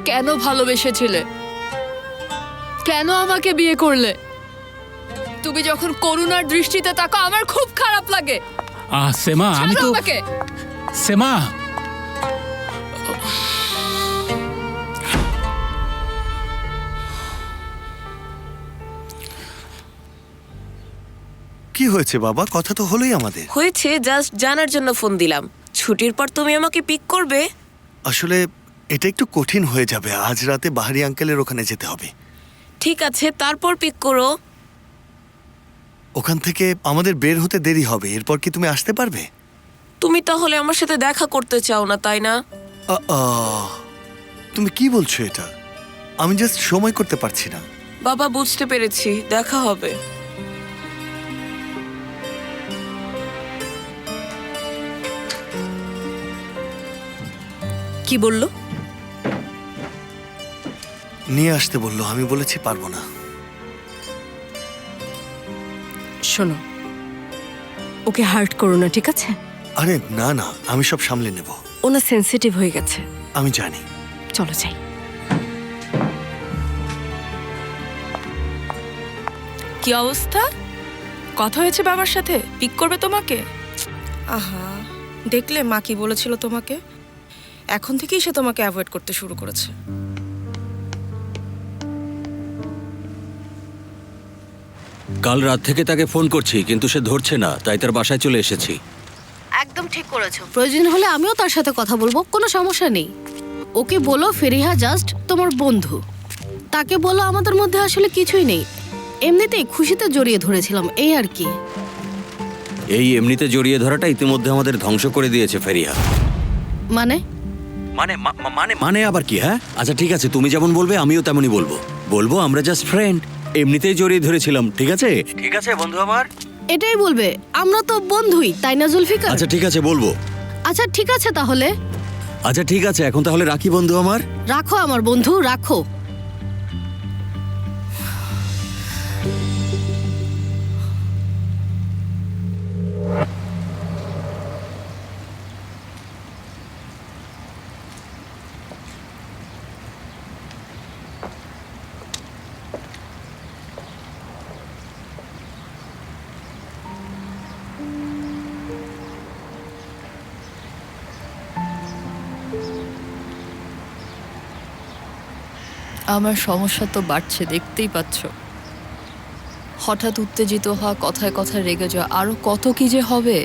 কেন ভালোবেসেছিলে? কেন আমাকে বিয়ে করলে? তুমি যখন করুণার দৃষ্টিতে তাকাও আমার খুব খারাপ লাগে। সেমা, আমি তো সেমা, কি হয়েছে বাবা? কথা তো হলোই আমাদের। হয়েছে, জাস্ট জানার জন্য ফোন দিলাম। ছুটির পর তুমি আমাকে পিক করবে? আসলে এটা একটু কঠিন হয়ে যাবে, আজ রাতে বাহারি আঙ্কেলের ওখানে যেতে হবে। ঠিক আছে, তারপর পিক করো। ওখান থেকে আমাদের বের হতে দেরি হবে, এরপর কি তুমি আসতে পারবে? তুমি তাহলে আমার সাথে দেখা করতে চাও না, তাই না? তুমি কি বলছো এটা? আমি জাস্ট সময় করতে পারছি না। বাবা, বুঝতে পেরেছি, দেখা হবে। কি বললো? নিয়ে আসতে বললো, আমি বলেছি পারবো না। শোনো, ওকে হার্ট করো না, ঠিক আছে? আরে না না, আমি সব সামলে নেব। ও না সেন্সিটিভ হয়ে গেছে। আমি জানি। চলো যাই। কি অবস্থা? কথা হয়েছে বাবার সাথে? পিক করবে তোমাকে? আহা, দেখলে মা কি বলেছিল তোমাকে? এখন থেকেই সে তোমাকে অ্যাভয়েড করতে শুরু করেছে। কাল রাত থেকে তাকে ফোন করছি, কিন্তু সে ধরছে না, তাই তার বাসায় চলে এসেছি। একদম ঠিক করেছো। প্রয়োজন হলে আমিও তার সাথে কথা বলবো, কোনো সমস্যা নেই। ওকে বলো ফেরিহা জাস্ট তোমার বন্ধু। তাকে বলো আমাদের মধ্যে আসলে কিছুই নেই, এমনিতেই খুশিতে জড়িয়ে ধরেছিলাম, এই আর কি। এই এমনিতে জড়িয়ে ধরাটা ইতিমধ্যে আমাদের ধ্বংস করে দিয়েছে ফেরিহা। মানে মানে মানে মানে আবার কি? হ্যাঁ, আচ্ছা ঠিক আছে, তুমি যেমন বলবে আমিও তেমনই বলবো। বলবো আমরা জাস্ট ফ্রেন্ড, এমনিতেই জড়িয়ে ধরেছিলাম। ঠিক আছে? ঠিক আছে বন্ধু আমার। এটাই বলবে, আমরা তো বন্ধুই, তাই না জুলফিকার? আচ্ছা ঠিক আছে, বলবো। আচ্ছা ঠিক আছে তাহলে। আচ্ছা ঠিক আছে, এখন তাহলে রাখি বন্ধু আমার। রাখো আমার বন্ধু, রাখো। আমার সমস্যা তো বাড়ছে, দেখতেই পাচ্ছ। হঠাৎ উত্তেজিত হওয়া, কথায় কথায় রেগে যাওয়া, আরো কত কি যে হবে।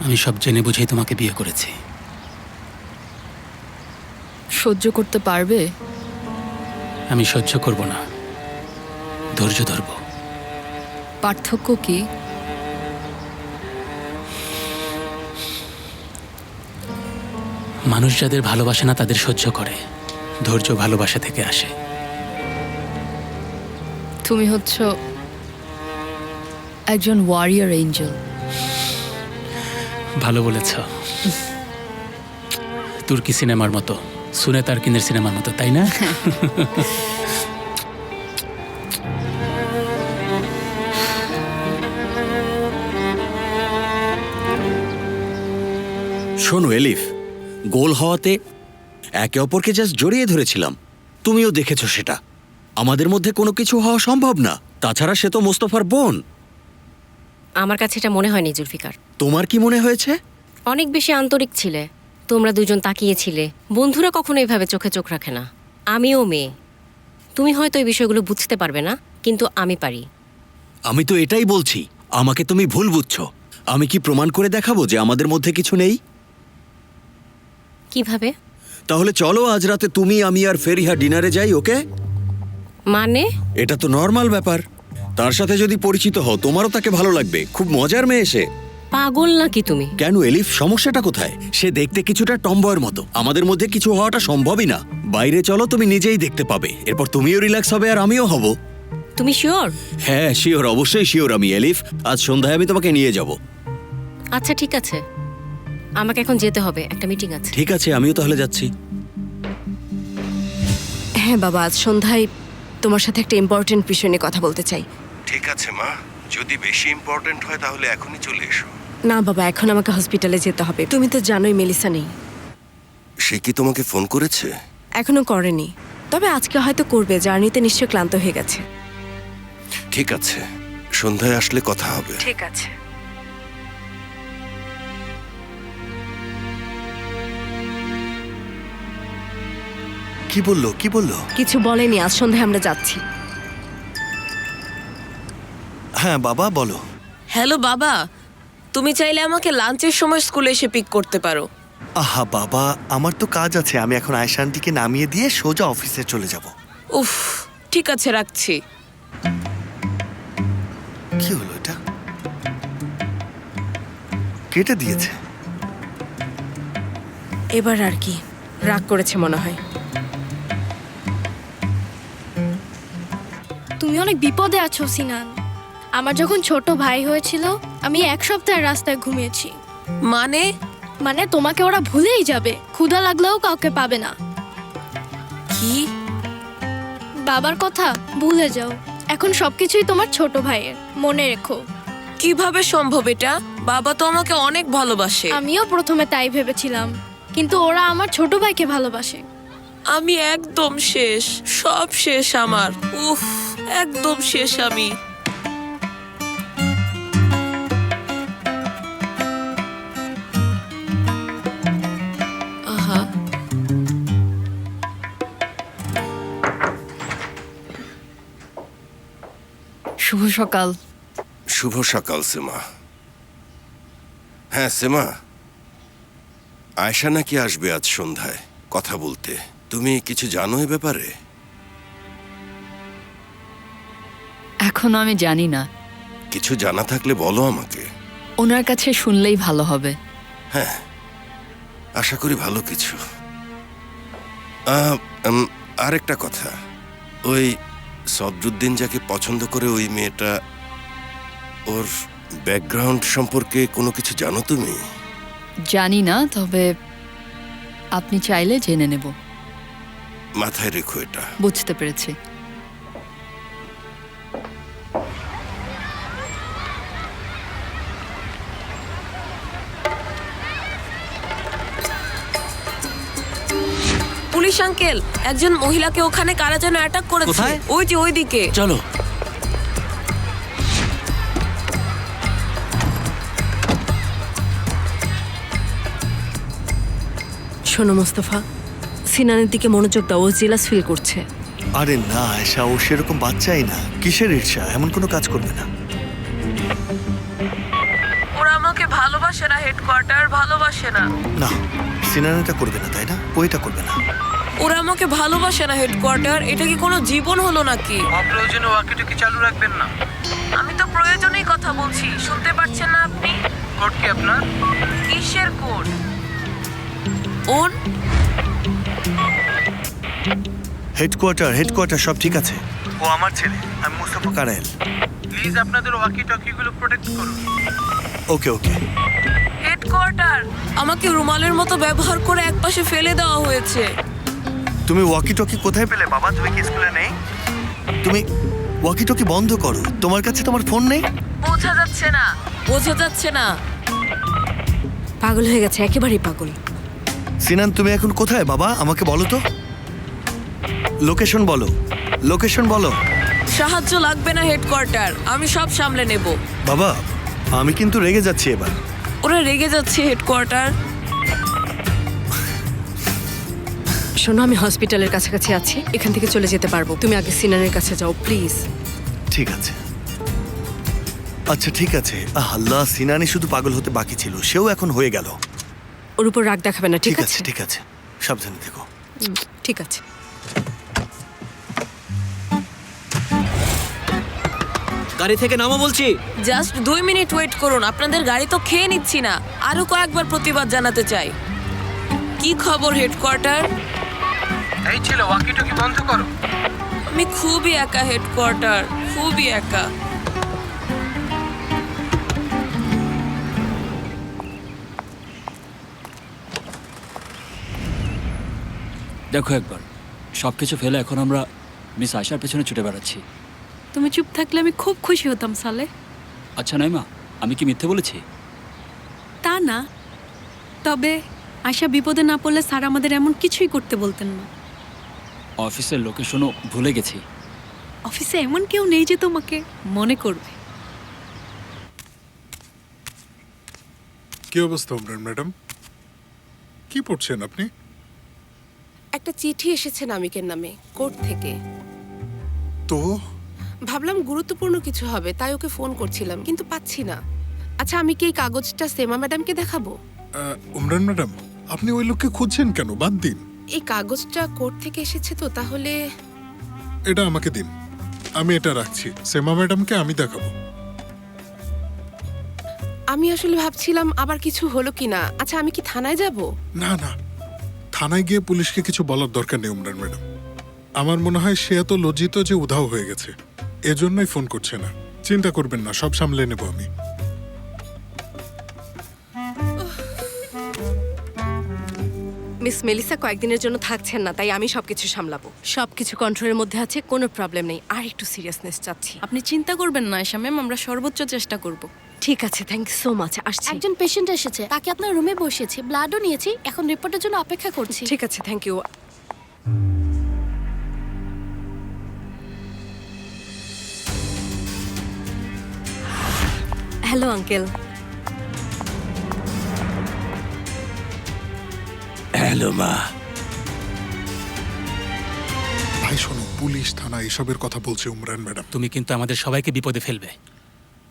আমি সব জেনে বুঝেই তোমাকে বিয়ে করেছি। সহ্য করতে পারবে? আমি সহ্য করব না, ধৈর্য ধরব। পার্থক্য কি? মানুষ যাদের ভালোবাসে না তাদের সহ্য করে, ধৈর্য ভালোবাসা থেকে আসে। তুমি হচ্ছ একজন ওয়ারিয়ার এঞ্জেল। ভালো বলেছ। তুর্কি সিনেমার মতো, সুনে তারকিনের সিনেমার মতো, তাই না? শোনো এলিফ, গোল হওয়াতে একে অপরকে জাস্ট জড়িয়ে ধরেছিলাম, তুমিও দেখেছো সেটা। আমাদের মধ্যে কোনো কিছু হওয়া সম্ভব না, তাছাড়া সে তো মোস্তফার বোন। আমার কাছে এটা মনে হয়নি জুলফিকার। তোমার কি মনে হয়েছে? অনেক বেশি আন্তরিক ছিলে, তোমরা দুজন তাকিয়েছিলে। বন্ধুরা কখনো এভাবে চোখে চোখ রাখে না। আমিও মেয়ে, তুমি হয়তো এই বিষয়গুলো বুঝতে পারবে না, কিন্তু আমি পারি। আমি তো এটাই বলছি, আমাকে তুমি ভুল বুঝছো। আমি কি প্রমাণ করে দেখাবো যে আমাদের মধ্যে কিছু নেই? কিভাবে? তাহলে চলো আজ রাতে তুমি, আমি আর ফেরিহা ডিনারে যাই, ওকে? মানে? এটা তো নর্মাল ব্যাপার। তার সাথে যদি পরিচিত হও, তোমারও তাকে ভালো লাগবে। খুব মজার মেয়ে সে। পাগল নাকি তুমি? কেন এলিফ, সমস্যাটা কোথায়? সে দেখতে কিছুটা টমবয়ের মতো, আমাদের মধ্যে কিছু হওয়াটা সম্ভবই না। বাইরে চলো, তুমি নিজেই দেখতে পাবে। এরপর তুমিও রিল্যাক্স হবে আর আমিও হব। তুমি শিওর? হ্যাঁ শিওর, অবশ্যই শিওর আমি এলিফ। আজ সন্ধ্যায় আমি তোমাকে নিয়ে যাব। আচ্ছা ঠিক আছে, আমাকে এখন যেতে হবে, একটা মিটিং আছে। ঠিক আছে, আমিও তাহলে যাচ্ছি। হ্যাঁ বাবা, আজ সন্ধ্যায় তোমার সাথে একটা ইম্পর্টেন্ট বিষয় নিয়ে কথা বলতে চাই। ঠিক আছে মা, যদি বেশি ইম্পর্টেন্ট হয় তাহলে এখনই চলে এসো। না বাবা, এখন আমাকে হসপিটালে যেতে হবে। তুমি তো জানোই মেলিসা নেই। সে কি তোমাকে ফোন করেছে? এখনো করেনি, তবে আজকে হয়তো করবে। জার্নিতে নিশ্চয় ক্লান্ত হয়ে গেছে। ঠিক আছে, সন্ধ্যায় আসলে কথা হবে। ঠিক আছে। কি বললো কি বললো? কিছু বলেনি, আজ সন্ধ্যায় আমরা যাচ্ছি। হ্যাঁ বাবা বলো। হ্যালো বাবা, তুমি চাইলে আমাকে লাঞ্চের সময় স্কুলে এসে পিক করতে পারো। আহা বাবা, আমার তো কাজ আছে। আমি এখন আয়শা আন্টিকে নামিয়ে দিয়ে সোজা অফিসে চলে যাব। উফ, ঠিক আছে, রাখছি। কি হলো এটা? কেটে দিয়েছে। এবার আর কি, রাগ করেছে মনে হয়। তুমি অনেক বিপদে আছো সিনান। আমার যখন ছোট ভাই হয়েছিল আমি 1 সপ্তাহ রাস্তায় ঘুমিয়েছি। মানে তোমাকে ওরা ভুলেই যাবে, ক্ষুধা লাগলেও কাউকে পাবে না। কি? বাবার কথা ভুলে যাও, এখন সবকিছুই তোমার ছোট ভাইয়ের, মনে রেখো। কিভাবে সম্ভব এটা? বাবা তো আমাকে অনেক ভালোবাসে। আমিও প্রথমে তাই ভেবেছিলাম, কিন্তু ওরা আমার ছোট ভাইকে ভালোবাসে। আমি একদম শেষ, সব শেষ আমার। উফ, একদম শেষ আমি। আহা, শুভ সকাল। শুভ সকাল সেমা। হ্যাঁ সেমা, আয়শা নাকি আসবে আজ সন্ধ্যায় কথা বলতে। তুমি কিছু জানো এ ব্যাপারে? এখন আমি জানি না, কিছু জানা থাকলে বলো আমাকে। ওনার কাছে শুনলেই ভালো হবে। হ্যাঁ, আশা করি ভালো কিছু। আরেকটা কথা, ওই সদরুদ্দিন যাকে পছন্দ করে ওই মেয়েটা, ওর ব্যাকগ্রাউন্ড সম্পর্কে কোনো কিছু জানো তুমি? জানি না, তবে আপনি চাইলে জেনে নেব। মাথায় রেখো এটা। বুঝতে পেরেছি। পুলিশ আঙ্কেল, একজন মহিলাকে ওখানে কারা যেন অ্যাটাক করেছে। কোথায়? ওই যে ওইদিকে। চলো। শোনো মোস্তফা, সিনানের দিকে মনোযোগ দাও, ও জেলাস ফিল করছে। আরে না আয়শা, ও সেরকম বাচ্চাই না। কিসের ঈর্ষা? এমন কোনো কাজ করবে না। ওরা আমাকে ভালোবাসে না হেডকোয়ার্টার, ভালোবাসে না। না, সিনান এটা করবে না, তাই না? ও এটা করবে না। ওরা আমাকে ভালোবাসে না হেডকোয়ার্টার। এটা কি কোনো জীবন হলো নাকি? অপ্রয়োজনে ওয়াকিটকি চালু রাখবেন না। আমি তো প্রয়োজনেই কথা বলছি, শুনতে পাচ্ছেন না আপনি? কোড কি আপনার? কিসের কোড? ওন হেডকোয়ার্টার সব ঠিক আছে। ও আমার ছেলে, আমি মুস্তাফা কারায়েল। প্লিজ আপনাদের ওয়াকিটকিগুলো প্রোটেক্ট করুন। ওকে। হেডকোয়ার্টার, আমাকে রুমালের মতো ব্যবহার করে একপাশে ফেলে দেওয়া হয়েছে। তুমি ওয়াকিটকি কোথায় পেলে বাবা? তুমি কি স্কুলে নেই? তুমি ওয়াকিটকি বন্ধ করো। তোমার কাছে তোমার ফোন নেই? বোঝা যাচ্ছে না। পাগল হয়ে গেছে, একেবারেই পাগল। সিনান তুমি এখন কোথায় বাবা? আমাকে বলো তো। লোকেশন বলো। সাহায্য লাগবে না হেডকোয়ার্টার, আমি সব সামলে নেব। বাবা, আমি কিন্তু রেগে যাচ্ছি এবার। ওরা রেগে যাচ্ছে হেডকোয়ার্টার। শোনো, আমি হসপিটালের কাছাকাছি আছি, এখান থেকে চলে যেতে পারবো। তুমি আগে সিনানের কাছে যাও প্লিজ। ঠিক আছে। আচ্ছা ঠিক আছে। আল্লাহ, সিনানি শুধু পাগল হতে বাকি ছিল, সেও এখন হয়ে গেল। ওর উপর রাগ দেখাবে না, ঠিক আছে? ঠিক আছে, সাবধানে থেকো। ঠিক আছে। গাড়ি থেকে নামো বলছি। জাস্ট 2 মিনিট ওয়েট করুন, আপনাদের গাড়ি তো খেয়ে নিচ্ছি না। আরো কয়েকবার প্রতিবাদ জানাতে চাই। কি খবর হেডকোয়ার্টার? এই ছিল, ওয়াকিটকি বন্ধ করো। আমি খুবই একা হেডকোয়ার্টার, খুবই একা। দেখো একবার, সবকিছু ফেলে এখন আমরা মিস আয়শার পেছনে ছুটে বেড়াচ্ছি। তুমি চুপ থাকলে আমি খুব খুশি হতাম সালে। আচ্ছা নাইমা, আমি কি মিথ্যে বলেছি? না, তবে আয়শা বিপদে না পড়লে স্যার আমাদের এমন কিছুই করতে বলতেন না। অফিসের লোকেশনও ভুলে গেছি। অফিসে এমন কেউ নেই যে তোমাকে মনে করবে। কি অবস্থা ওমরান ম্যাডাম? কি পড়ছেন আপনি? একটা চিঠি এসেছে নামিকের নামে কোর্ট থেকে। তো ভাবলাম গুরুত্বপূর্ণ কিছু হবে, তাই ওকে ফোন করছিলাম, কিন্তু পাচ্ছি না। আচ্ছা, আমি কি এই কাগজটা সেমা ম্যাডামকে দেখাবো? ওমরান ম্যাডাম, আপনি ওই লোককে খুঁজছেন কেন? বাদ দিন। এই কাগজটা কোর্ট থেকে এসেছে তো, তাহলে এটা আমাকে দিন, আমি এটা রাখছি। সেমা ম্যাডামকে আমি দেখাবো। আমি আসলে ভাবছিলাম আবার কিছু হলো কিনা। আচ্ছা, আমি কি থানায় যাব? না না, থানায় গিয়ে পুলিশকে কিছু বলার দরকার নেই ওমরান ম্যাডাম। আমার মনে হয় সে এত লজ্জিত যে উধাও হয়ে গেছে, এজন্যই ফোন করছে না। চিন্তা করবেন না, সব সামলে নেব আমি। মিস মেলিসা কয়েকদিনের জন্য থাকছেন না, তাই আমি সবকিছু সামলাবো। সবকিছু কন্ট্রোলের মধ্যে আছে, কোনো প্রবলেম নেই। আর একটু সিরিয়াসনেস চাচ্ছি। আপনি চিন্তা করবেন না আয়শা ম্যাম, আমরা সর্বোচ্চ চেষ্টা করব। ঠিক আছে, থ্যাংক ইউ সো মাচ। আসছি। একজন পেশেন্ট এসেছে, তাকে আপনার রুমে বসিয়েছি, ব্লাডও নিয়েছি, এখন রিপোর্টের জন্য অপেক্ষা করছি। ঠিক আছে, thank you. Hello uncle. Hello মা। ভাই শোনো, পুলিশ থানা এসবের কথা বলছে উমরান ম্যাডাম। তুমি কিন্তু আমাদের সবাইকে বিপদে ফেলবে।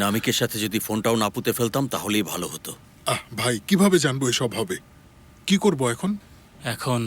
নামিকের সাথে যদি ফোনটাও না পুঁতে ফেলতাম তাহলেই ভালো হতো। ভাই কিভাবে জানবো এসব হবে? কি করব এখন? এখন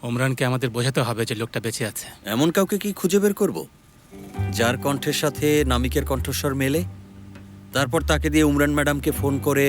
ওমরানকে আমাদের বোঝাতে হবে যে লোকটা বেঁচে আছে। এমন কাউকে কি খুঁজে বের করব যার কণ্ঠের সাথে নামিকের কণ্ঠস্বর মেলে? তারপর তাকে দিয়ে উমরান ম্যাডামকে ফোন করে,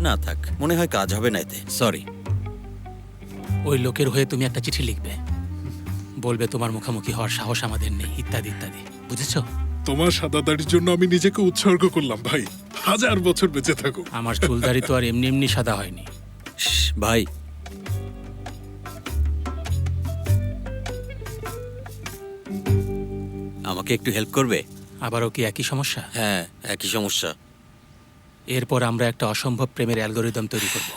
না থাক, মনে হয় কাজ হবে না এতে। সরি। ওই লোকের হয়ে তুমি একটা চিঠি লিখবে, বলবে তোমার মুখোমুখি হওয়ার সাহস আমাদের নেই, ইত্যাদি ইত্যাদি। বুঝেছো? তোমার সাদা দাড়ির জন্য আমি নিজেকে উৎসর্গ করলাম ভাই। 1000 বছর বেঁচে থাকো। আমার চুলদারি তো আর এমনি এমনি সাদা হয়নি। ভাই, আমাকে একটু হেল্প করবে? আবারও কি একই সমস্যা? হ্যাঁ, একই সমস্যা। এরপর আমরা একটা অসম্ভব প্রেমের অ্যালগোরিদম তৈরি করব।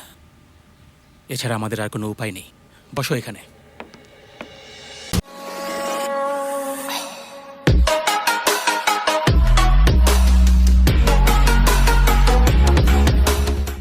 এছাড়া আমাদের আর কোনো উপায় নেই। বসো এখানে।